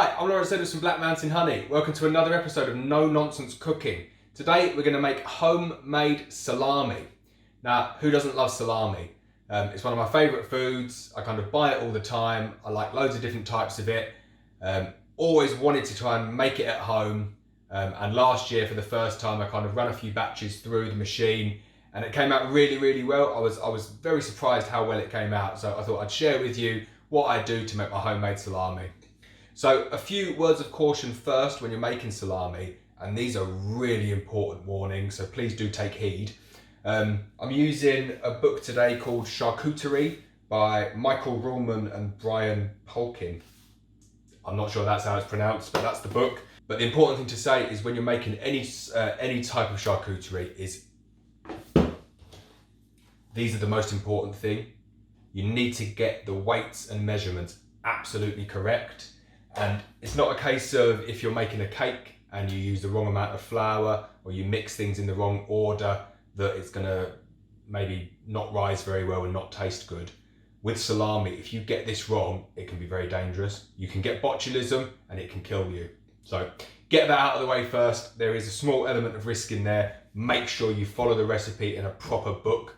Hi, I'm Lawrence from Black Mountain Honey. Welcome to another episode of No Nonsense Cooking. Today we're going to make homemade salami. Now, who doesn't love salami? It's one of my favourite foods. I kind of buy it all the time. I like loads of different types of it. Always wanted to try and make it at home. And last year, for the first time, I kind of ran a few batches through the machine and it came out really, really well. I was very surprised how well it came out. So I thought I'd share with you what I do to make my homemade salami. So a few words of caution first when you're making salami, and these are really important warnings, so please do take heed. I'm using a book today called Charcuterie by Michael Ruhlman and Polcyn. I'm not sure that's how it's pronounced, but that's the book. But the important thing to say is when you're making any type of charcuterie is these are the most important thing. You need to get the weights and measurements absolutely correct. And it's not a case of if you're making a cake and you use the wrong amount of flour or you mix things in the wrong order that it's going to maybe not rise very well and not taste good. With salami, if you get this wrong, it can be very dangerous. You can get botulism and it can kill you. So get that out of the way first. There is a small element of risk in there. Make sure you follow the recipe in a proper book.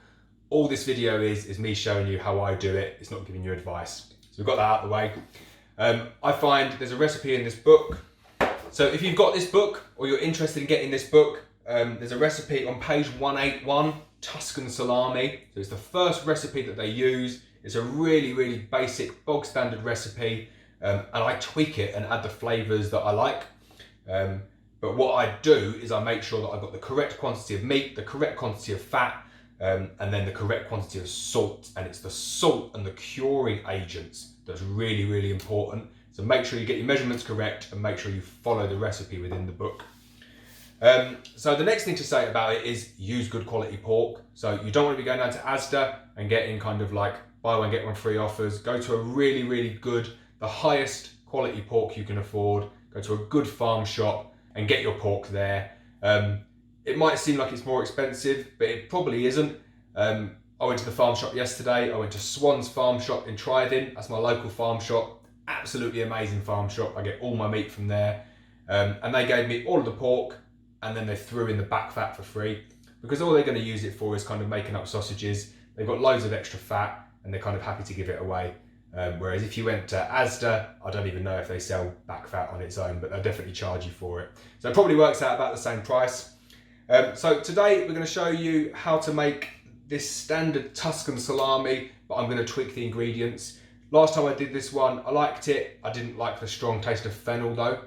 All this video is me showing you how I do it. It's not giving you advice. So we've got that out of the way. I find there's a recipe in this book. So if you've got this book or you're interested in getting this book, there's a recipe on page 181, Tuscan Salami. So it's the first recipe that they use. It's a really, really basic, bog standard recipe. And I tweak it and add the flavours that I like. But what I do is I make sure that I've got the correct quantity of meat, the correct quantity of fat, and then the correct quantity of salt. And it's the salt and the curing agents that's really, really important. So make sure you get your measurements correct and make sure you follow the recipe within the book. So the next thing to say about it is use good quality pork. So you don't want to be going down to Asda and getting kind of like buy one, get one free offers. Go to a really, really good, the highest quality pork you can afford. Go to a good farm shop and get your pork there. It might seem like it's more expensive, but it probably isn't. I went to the farm shop yesterday. I went to Swan's farm shop in Trident. That's my local farm shop. Absolutely amazing farm shop. I get all my meat from there. And they gave me all of the pork and then they threw in the back fat for free because all they're going to use it for is kind of making up sausages. They've got loads of extra fat and they're kind of happy to give it away. Whereas if you went to Asda, I don't even know if they sell back fat on its own, but they'll definitely charge you for it. So it probably works out about the same price. So today we're going to show you how to make this standard Tuscan salami, but I'm going to tweak the ingredients. Last time I did this one, I liked it. I didn't like the strong taste of fennel though.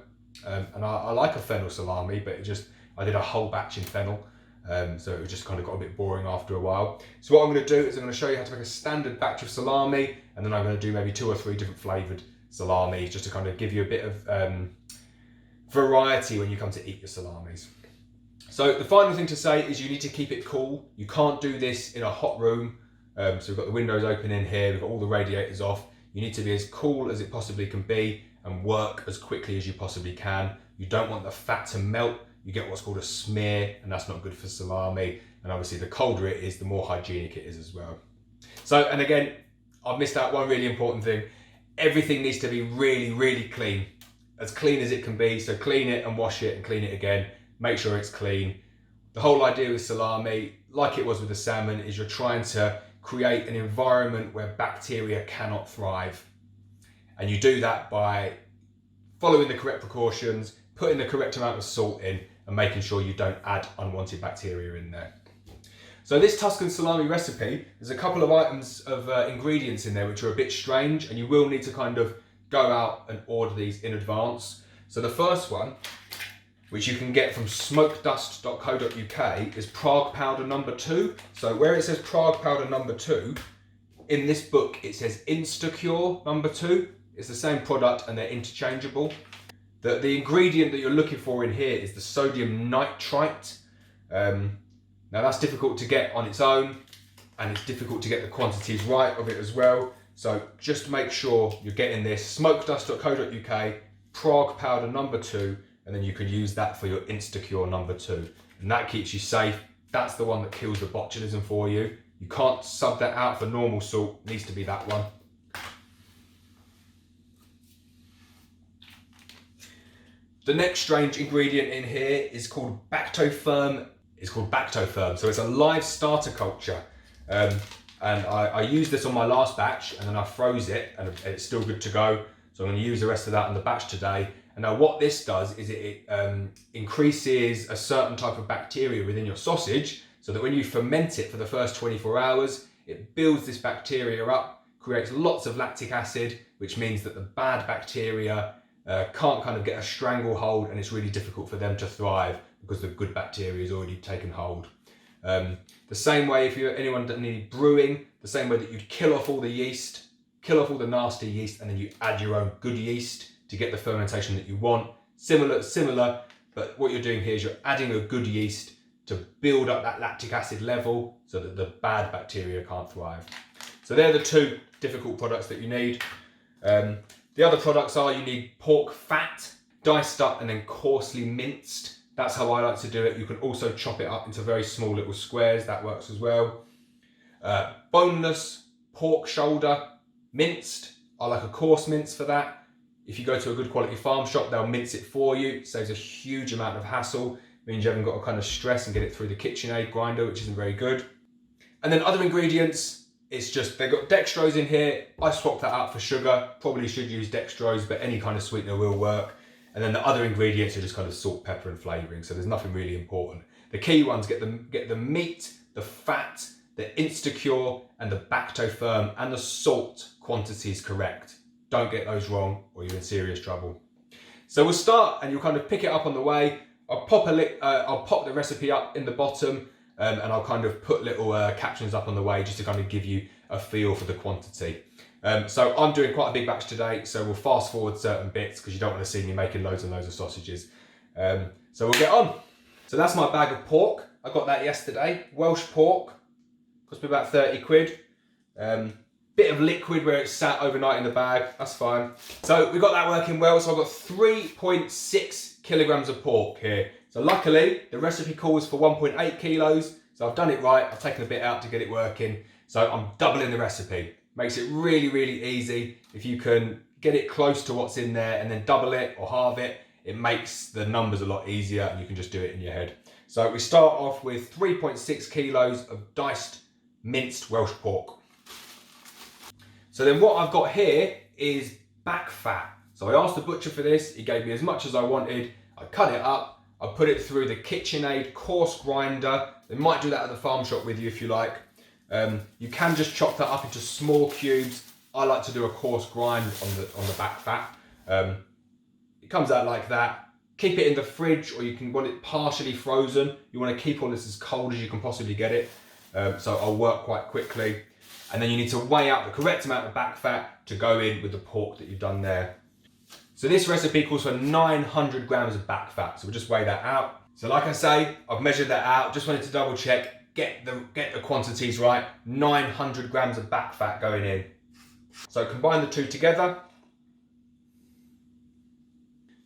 And I like a fennel salami, but I did a whole batch in fennel. So it just kind of got a bit boring after a while. So what I'm going to do is I'm going to show you how to make a standard batch of salami, and then I'm going to do maybe 2 or 3 different flavoured salamis just to kind of give you a bit of variety when you come to eat your salamis. So the final thing to say is you need to keep it cool. You can't do this in a hot room. So we've got the windows open in here, we've got all the radiators off. You need to be as cool as it possibly can be and work as quickly as you possibly can. You don't want the fat to melt. You get what's called a smear, and that's not good for salami. And obviously the colder it is, the more hygienic it is as well. So, and again, I've missed out one really important thing. Everything needs to be really, really clean. As clean as it can be. So clean it and wash it and clean it again. Make sure it's clean. The whole idea with salami, like it was with the salmon, is you're trying to create an environment where bacteria cannot thrive. And you do that by following the correct precautions, putting the correct amount of salt in, and making sure you don't add unwanted bacteria in there. So this Tuscan salami recipe, there's a couple of items of ingredients in there which are a bit strange, and you will need to kind of go out and order these in advance. So the first one, which you can get from smokedust.co.uk, is Prague powder number 2. So where it says Prague powder number 2, in this book it says Instacure number 2. It's the same product and they're interchangeable. The ingredient that you're looking for in here is the sodium nitrite. Now that's difficult to get on its own, and it's difficult to get the quantities right of it as well. So just make sure you're getting this smokedust.co.uk, Prague powder number 2, and then you can use that for your Instacure number 2. And that keeps you safe. That's the one that kills the botulism for you. You can't sub that out for normal salt, it needs to be that one. The next strange ingredient in here is called bactofirm. It's called bactofirm, so it's a live starter culture. And I used this on my last batch, and then I froze it, and it's still good to go. So I'm going to use the rest of that on the batch today. And now what this does is it increases a certain type of bacteria within your sausage, so that when you ferment it for the first 24 hours, it builds this bacteria up, creates lots of lactic acid, which means that the bad bacteria can't kind of get a stranglehold, and it's really difficult for them to thrive because the good bacteria has already taken hold. The same way, if you're anyone that needs brewing, the same way that you'd kill off all the yeast, kill off all the nasty yeast, and then you add your own good yeast to get the fermentation that you want. Similar, but what you're doing here is you're adding a good yeast to build up that lactic acid level so that the bad bacteria can't thrive. So they're the two difficult products that you need. The other products are, you need pork fat, diced up and then coarsely minced. That's how I like to do it. You can also chop it up into very small little squares, that works as well. Boneless pork shoulder, minced. I like a coarse mince for that. If you go to a good quality farm shop, they'll mince it for you. It saves a huge amount of hassle. It means you haven't got to kind of stress and get it through the KitchenAid grinder, which isn't very good. And then other ingredients, it's just, they've got dextrose in here. I swapped that out for sugar. Probably should use dextrose, but any kind of sweetener will work. And then the other ingredients are just kind of salt, pepper and flavouring. So there's nothing really important. The key ones, get the meat, the fat, the Instacure and the bactofirm and the salt quantities correct. Don't get those wrong or you're in serious trouble. So we'll start and you'll kind of pick it up on the way. I'll pop the recipe up in the bottom and I'll kind of put little captions up on the way just to kind of give you a feel for the quantity. So I'm doing quite a big batch today, so we'll fast forward certain bits because you don't want to see me making loads and loads of sausages. So we'll get on. So that's my bag of pork. I got that yesterday. Welsh pork, cost me about 30 quid. Bit of liquid where it's sat overnight in the bag, that's fine. So we got that working well, so I've got 3.6 kilograms of pork here. So luckily, the recipe calls for 1.8 kilos, so I've done it right. I've taken a bit out to get it working. So I'm doubling the recipe. Makes it really, really easy. If you can get it close to what's in there and then double it or halve it, it makes the numbers a lot easier and you can just do it in your head. So we start off with 3.6 kilos of diced minced Welsh pork. So then what I've got here is back fat. So I asked the butcher for this, he gave me as much as I wanted. I cut it up, I put it through the KitchenAid coarse grinder. They might do that at the farm shop with you if you like. You can just chop that up into small cubes. I like to do a coarse grind on the back fat. It comes out like that. Keep it in the fridge, or you can want it partially frozen. You want to keep all this as cold as you can possibly get it. So I'll work quite quickly. And then you need to weigh out the correct amount of back fat to go in with the pork that you've done there. So this recipe calls for 900 grams of back fat. So we'll just weigh that out. So like I say, I've measured that out. Just wanted to double check, get the quantities right. 900 grams of back fat going in. So combine the two together.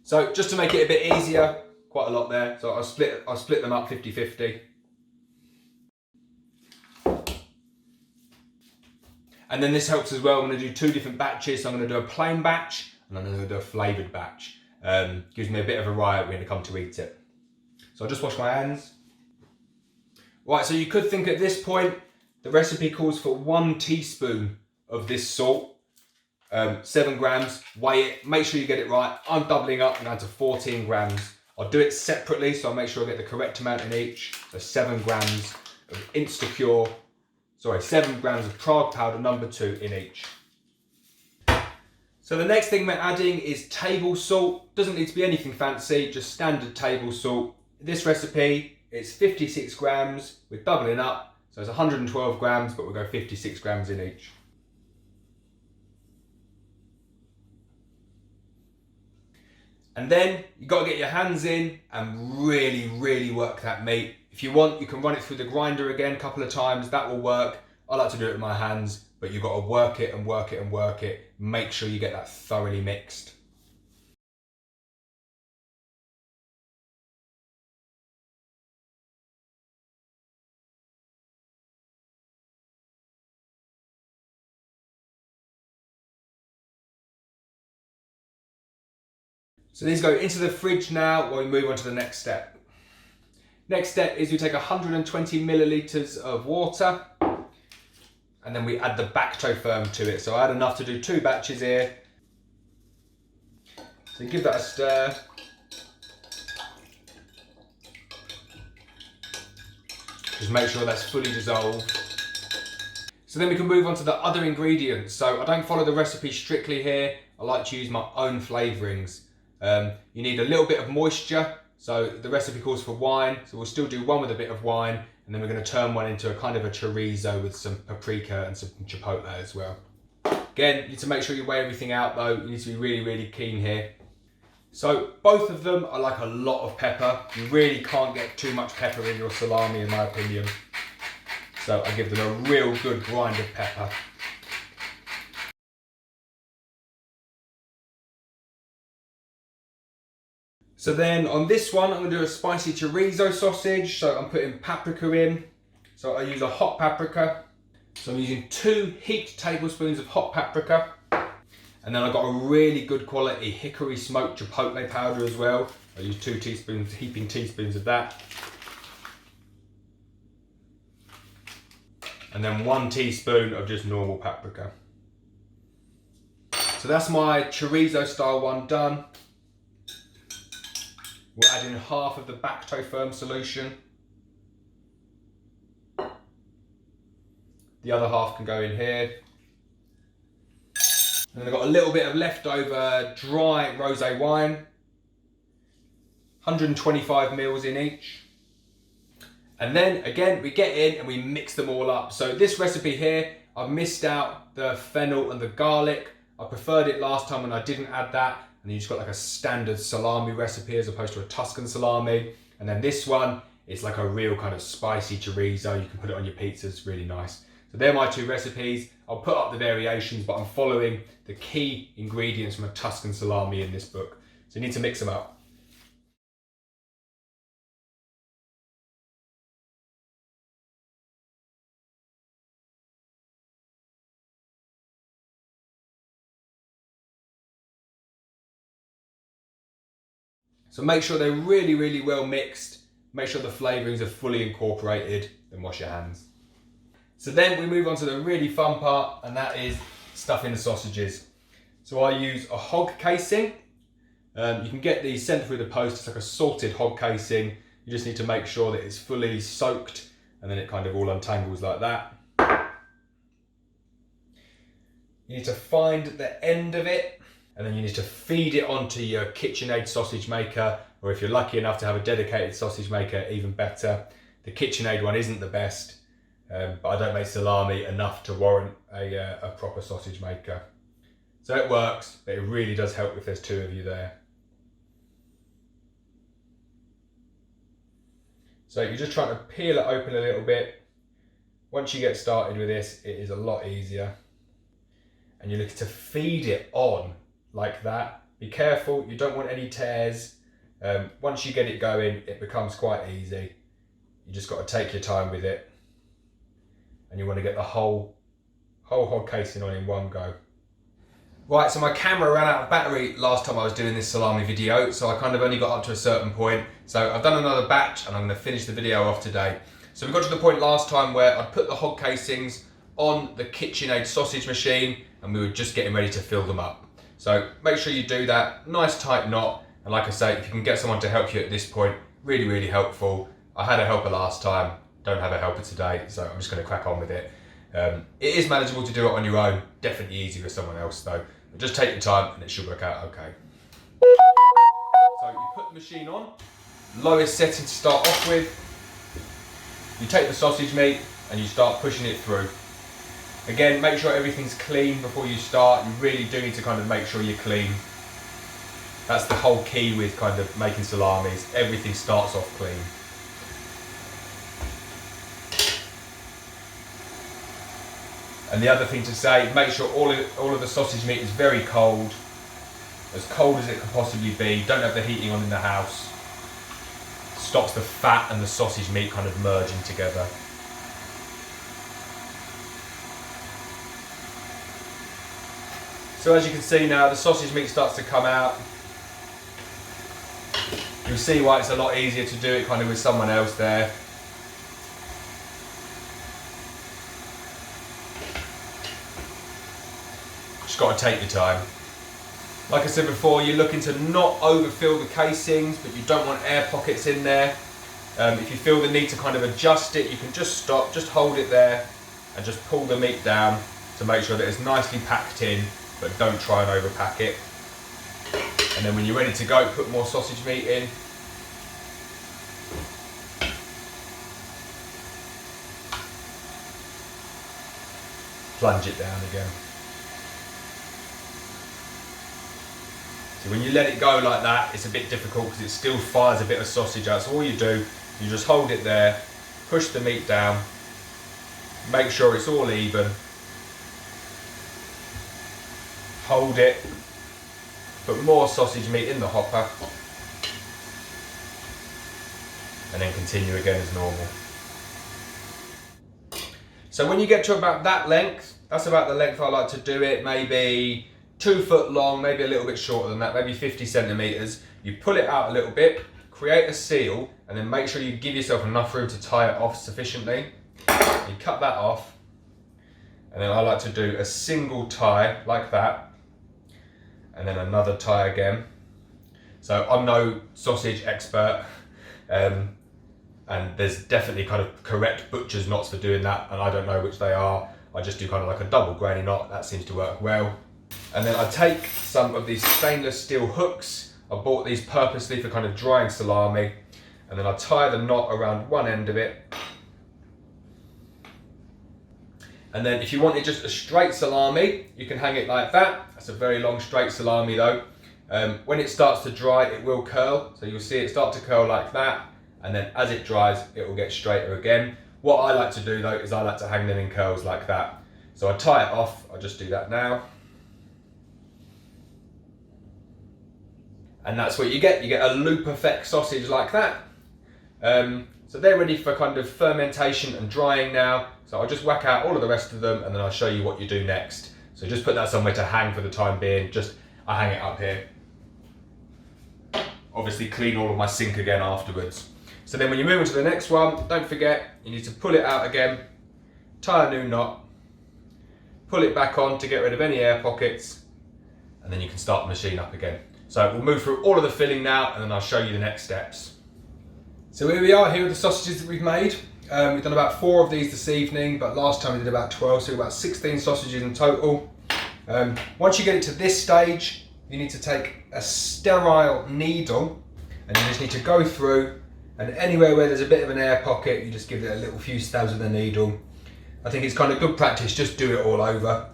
So just to make it a bit easier, quite a lot there. So I'll split them up 50-50. And then this helps as well. I'm going to do two different batches. So I'm going to do a plain batch and I'm going to do a flavoured batch. Gives me a bit of variety when I come to eat it. So I'll just wash my hands. Right, so you could think at this point, the recipe calls for 1 teaspoon of this salt. 7 grams, weigh it, make sure you get it right. I'm doubling up and down to 14 grams. I'll do it separately, so I'll make sure I get the correct amount in each. So 7 grams of Instacure. 7 grams of Prague powder number 2 in each. So the next thing we're adding is table salt. Doesn't need to be anything fancy, just standard table salt. This recipe, it's 56 grams. We're doubling up, so it's 112 grams, but we'll go 56 grams in each. And then you've got to get your hands in and really, really work that meat. If you want, you can run it through the grinder again a couple of times, that will work. I like to do it with my hands, but you've got to work it and work it and work it. Make sure you get that thoroughly mixed. So these go into the fridge now while we move on to the next step. Next step is we take 120 milliliters of water and then we add the Bactofirm to it. So I had enough to do 2 batches here. So give that a stir. Just make sure that's fully dissolved. So then we can move on to the other ingredients. So I don't follow the recipe strictly here. I like to use my own flavourings. You need a little bit of moisture. So the recipe calls for wine. So we'll still do one with a bit of wine. And then we're going to turn one into a kind of a chorizo with some paprika and some chipotle as well. Again, you need to make sure you weigh everything out though. You need to be really, really keen here. So both of them are like a lot of pepper. You really can't get too much pepper in your salami in my opinion. So I give them a real good grind of pepper. So then on this one, I'm going to do a spicy chorizo sausage. So I'm putting paprika in. So I use a hot paprika. So I'm using 2 heaped tablespoons of hot paprika. And then I've got a really good quality hickory smoked chipotle powder as well. I use 2 heaping teaspoons of that. And then 1 teaspoon of just normal paprika. So that's my chorizo style one done. We'll add in half of the Bactofirm solution. The other half can go in here. And then I've got a little bit of leftover dry rosé wine. 125 mils in each. And then again, we get in and we mix them all up. So this recipe here, I've missed out the fennel and the garlic. I preferred it last time when I didn't add that. And you just got like a standard salami recipe as opposed to a Tuscan salami. And then this one, it's like a real kind of spicy chorizo. You can put it on your pizzas, really nice. So they're my 2 recipes. I'll put up the variations, but I'm following the key ingredients from a Tuscan salami in this book. So you need to mix them up. So make sure they're really, really well mixed. Make sure the flavourings are fully incorporated, then wash your hands. So then we move on to the really fun part, and that is stuffing the sausages. So I use a hog casing. You can get these sent through the post. It's like a salted hog casing. You just need to make sure that it's fully soaked and then it kind of all untangles like that. You need to find the end of it and then you need to feed it onto your KitchenAid sausage maker, or if you're lucky enough to have a dedicated sausage maker, even better. The KitchenAid one isn't the best, but I don't make salami enough to warrant a proper sausage maker. So it works, but it really does help if there's 2 of you there. So you're just trying to peel it open a little bit. Once you get started with this, it is a lot easier. And you're looking to feed it on like that. Be careful, you don't want any tears. Once you get it going, it becomes quite easy. You just got to take your time with it. And you want to get the whole hog casing on in one go. Right, so my camera ran out of battery last time I was doing this salami video, so I kind of only got up to a certain point. So I've done another batch and I'm going to finish the video off today. So we got to the point last time where I'd put the hog casings on the KitchenAid sausage machine and we were just getting ready to fill them up. So make sure you do that, nice tight knot. And like I say, if you can get someone to help you at this point, really, really helpful. I had a helper last time, don't have a helper today, so I'm just going to crack on with it. It is manageable to do it on your own, definitely easy with someone else though. But just take your time and it should work out okay. So you put the machine on, lowest setting to start off with. You take the sausage meat and you start pushing it through. Again, make sure everything's clean before you start. You really do need to kind of make sure you're clean. That's the whole key with kind of making salamis. Everything starts off clean. And the other thing to say, make sure all of the sausage meat is very cold as it can possibly be. Don't have the heating on in the house. Stops the fat and the sausage meat kind of merging together. So as you can see now, the sausage meat starts to come out. You'll see why it's a lot easier to do it kind of with someone else there. Just got to take your time. Like I said before, you're looking to not overfill the casings, but you don't want air pockets in there. If you feel the need to kind of adjust it, you can just stop, just hold it there and just pull the meat down to make sure that it's nicely packed in, but don't try and overpack it. And then when you're ready to go, put more sausage meat in. Plunge it down again. So when you let it go like that, it's a bit difficult because it still fires a bit of sausage out. So all you do, you just hold it there, push the meat down, make sure it's all even, hold it, put more sausage meat in the hopper, and then continue again as normal. So when you get to about that length, that's about the length I like to do it, maybe 2 foot long, maybe a little bit shorter than that, maybe 50 centimeters. You pull it out a little bit, create a seal, and then make sure you give yourself enough room to tie it off sufficiently. You cut that off, and then I like to do a single tie like that, and then another tie again. So I'm no sausage expert, and there's definitely kind of correct butcher's knots for doing that, and I don't know which they are. I just do kind of like a double granny knot, that seems to work well. And then I take some of these stainless steel hooks. I bought these purposely for kind of drying salami, and then I tie the knot around one end of it. And then if you wanted just a straight salami, you can hang it like that. That's a very long straight salami though. When it starts to dry, it will curl. So you'll see it start to curl like that, and then as it dries, it will get straighter again. What I like to do though is I like to hang them in curls like that. So I tie it off, I'll just do that now. And that's what you get a loop effect sausage like that. So they're ready for kind of fermentation and drying now. So I'll just whack out all of the rest of them, and then I'll show you what you do next. So just put that somewhere to hang for the time being. I hang it up here. Obviously clean all of my sink again afterwards. So then when you move on to the next one, don't forget, you need to pull it out again, tie a new knot, pull it back on to get rid of any air pockets, and then you can start the machine up again. So we'll move through all of the filling now, and then I'll show you the next steps. So here we are, here are the sausages that we've made. We've done about 4 of these this evening, but last time we did about 12, so about 16 sausages in total. Once you get it to this stage, you need to take a sterile needle, and you just need to go through, and anywhere where there's a bit of an air pocket, you just give it a little few stabs with the needle. I think it's kind of good practice, just do it all over,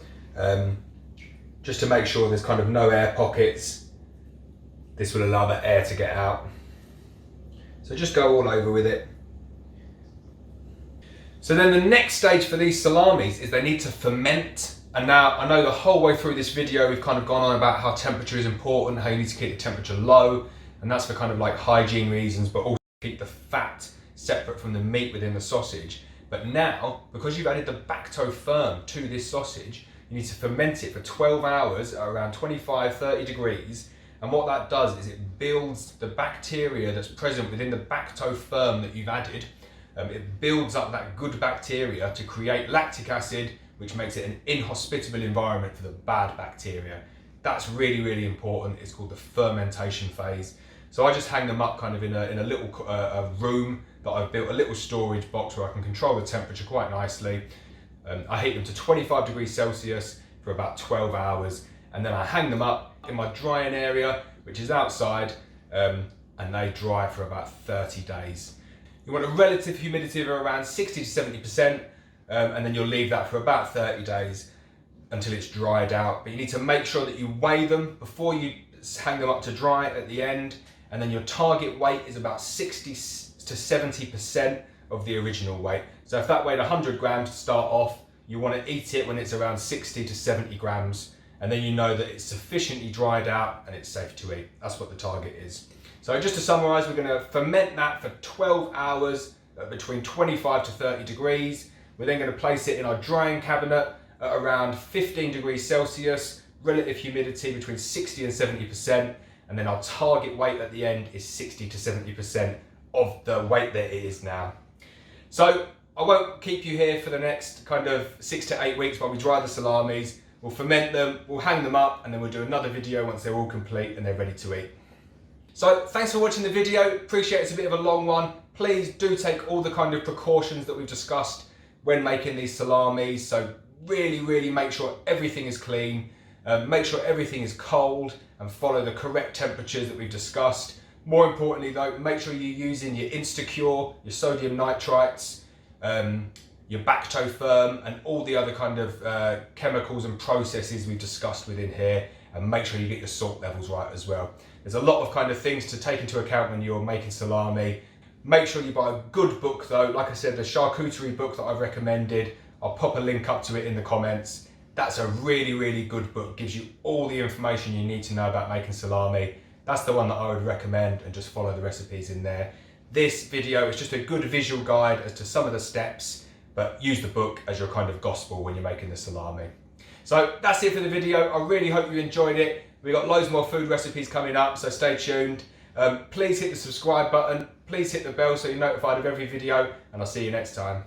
just to make sure there's kind of no air pockets. This will allow the air to get out. So just go all over with it. So then the next stage for these salamis is they need to ferment. And now I know the whole way through this video we've kind of gone on about how temperature is important, how you need to keep the temperature low, and that's for kind of like hygiene reasons, but also keep the fat separate from the meat within the sausage. But now, because you've added the bacto-ferm to this sausage, you need to ferment it for 12 hours at around 25-30 degrees. And what that does is it builds the bacteria that's present within the bacto-ferm that you've added. It builds up that good bacteria to create lactic acid, which makes it an inhospitable environment for the bad bacteria. That's really, really important. It's called the fermentation phase. So I just hang them up kind of in a little room that I've built, a little storage box where I can control the temperature quite nicely. I heat them to 25 degrees Celsius for about 12 hours, and then I hang them up in my drying area, which is outside, and they dry for about 30 days. You want a relative humidity of around 60 to 70%, and then you'll leave that for about 30 days until it's dried out. But you need to make sure that you weigh them before you hang them up to dry at the end, and then your target weight is about 60 to 70% of the original weight. So if that weighed 100 grams to start off, you want to eat it when it's around 60 to 70 grams, and then you know that it's sufficiently dried out and it's safe to eat. That's what the target is. So just to summarize, we're going to ferment that for 12 hours at between 25 to 30 degrees. We're then going to place it in our drying cabinet at around 15 degrees Celsius, relative humidity between 60 and 70%, and then our target weight at the end is 60 to 70% of the weight that it is now. So I won't keep you here for the next kind of 6 to 8 weeks while we dry the salamis. We'll ferment them, we'll hang them up, and then we'll do another video once they're all complete and they're ready to eat. So thanks for watching the video. Appreciate it's a bit of a long one. Please do take all the kind of precautions that we've discussed when making these salamis. So really make sure everything is clean. Make sure everything is cold and follow the correct temperatures that we've discussed. More importantly though, make sure you're using your Instacure, your sodium nitrites, your Bactofirm, and all the other kind of chemicals and processes we've discussed within here, and make sure you get your salt levels right as well. There's a lot of kind of things to take into account when you're making salami. Make sure you buy a good book though. Like I said, the Charcuterie book that I've recommended, I'll pop a link up to it in the comments. That's a really good book. Gives you all the information you need to know about making salami. That's the one that I would recommend, and just follow the recipes in there. This video is just a good visual guide as to some of the steps, but use the book as your kind of gospel when you're making the salami. So that's it for the video. I really hope you enjoyed it. We've got loads more food recipes coming up, so stay tuned. Please hit the subscribe button. Please hit the bell so you're notified of every video, and I'll see you next time.